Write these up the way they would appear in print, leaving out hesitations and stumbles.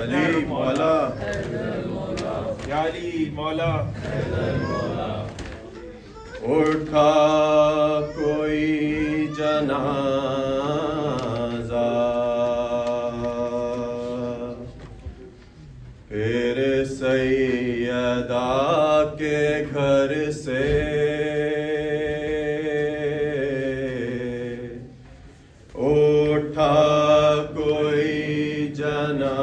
अली मौला, या अली मौला। उठा कोई जनाजा, फिर सैयदा के घर से उठा कोई जनाजा,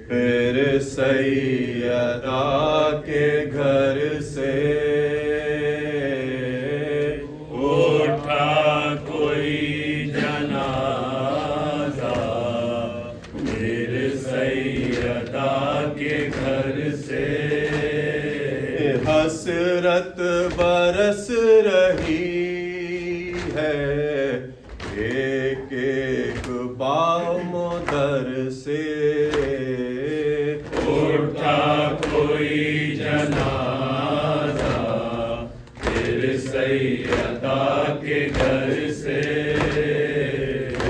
फिर सैयदा के घर से उठा कोई जनाजा, फिर सैयदा के घर से। हसरत बरस रही है एक एक बामुदर से, उठा कोई जनाजा, फिर सैयदा के घर से।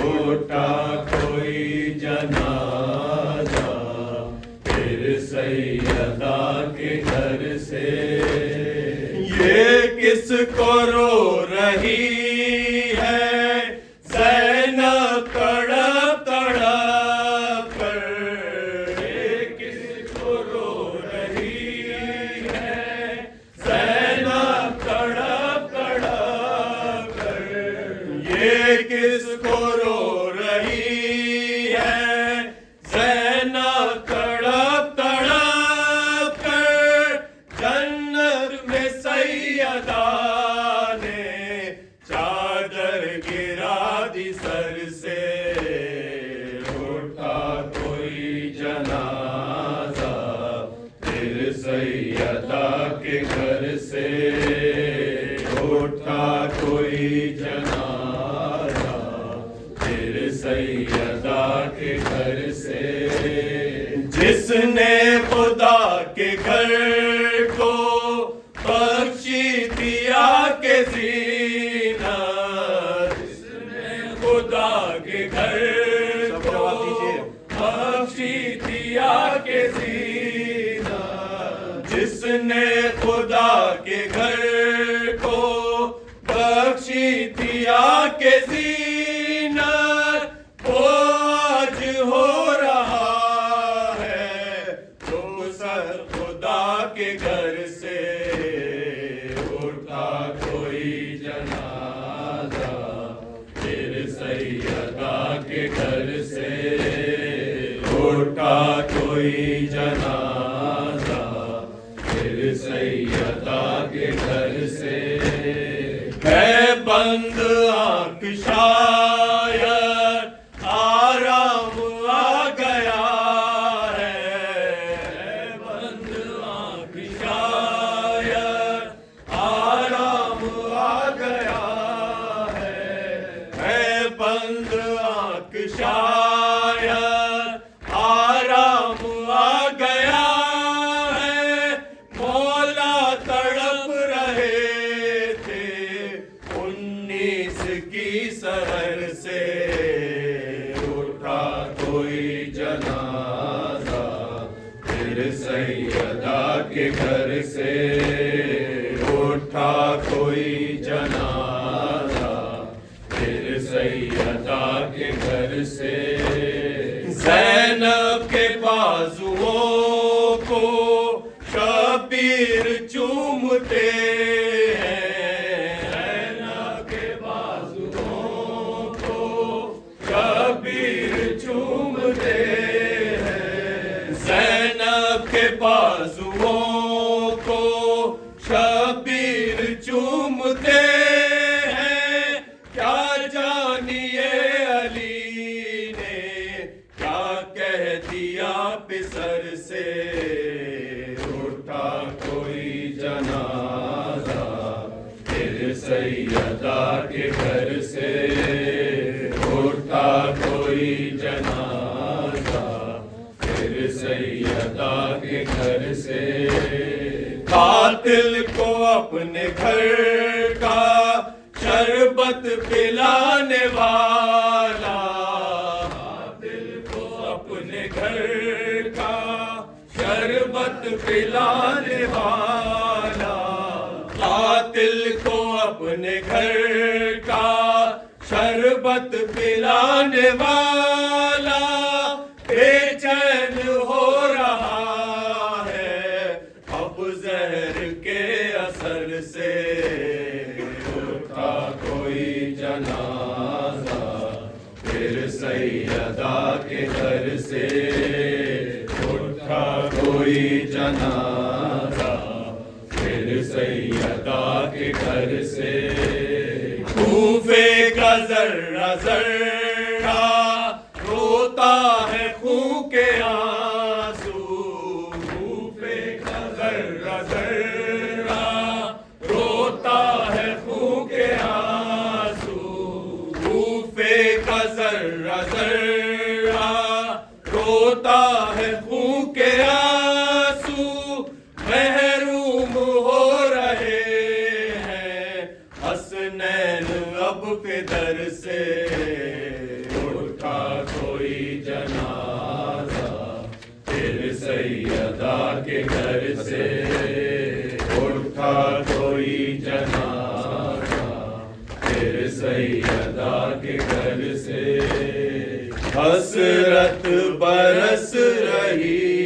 उठा कोई जनाजा, फिर सैयदा के घर से। ये किसको रो रही है ज़ैनब तड़प तड़प कर, ये किसको रो रही है ज़ैनब तड़प तड़प कर। ये किसको रो रही है ज़ैनब तड़प तड़प कर, जन्नत में सैयदा ने चादर गिरा दी सर से। उठा कोई जनाजा, फिर सैयदा के घर से। उठा कोई जनाजा, फिर सैयदा के घर से। जिसने खुदा के घर को बख्शी दिया के जीना, जिसने खुदा के घर को बख्शी दिया के जीना, जिसने खुदा के घर को बख्शी दिया के जीना, वो आज हो रहा है तो सर खुदा के घर से। उठा कोई जनाजा, फिर सैयदा के घर से। उठा कोई जनाजा, फिर सैयदा के घर से। है बंद आँख शायद आराम आ गया है, बंद आँख शायद आराम आ गया है बंद आँख शायद आराम आ गया है। मौला तड़प रहे थे 19 की सहर से। उठा कोई जनाजा, फिर सैयदा के घर से। उठा कोई जनाजा, फिर सैयदा के घर से। ज़ैनब के बाजुओं को शबीर चूमते हैं, ज़ैनब के बाजुओं को शबीर चूमते हैं। ज़ैनब के बाजुओं को शबीर चूमते हैं। क्या जानिए अली ने क्या कह दिया पिसर से। उठा कोई जनाजा, फिर सैयदा के घर से। उठा कोई जनाजा, फिर सैयदा के घर से। कातिल को अपने घर का शर्ब शरबत पिलाने वाला, दिल को अपने घर का शरबत पिलाने वाला, कातिल को अपने घर का शरबत पिलाने वाला, बेचैन हो रहा है अब जहर के असर से। उठा कोई जनाजा फिर सैयदा के घर से, उठा कोई जनाजा फिर सैयदा के घर से। कूफे का जर्रा जर्रा रोता है खून के आंसू, कूफे का जर्रा जर्रा रोता है खून के आंसू, कूफे का जर्रा जर्रा रोता है खून के आंसू, महरूम हो रहे हैं हसनैन अब फिदर से। उठा कोई जनाजा फिर सैयदा के घर से, उठा कोई जनाजा फिर सैयदा के घर से। हसरत बरस रही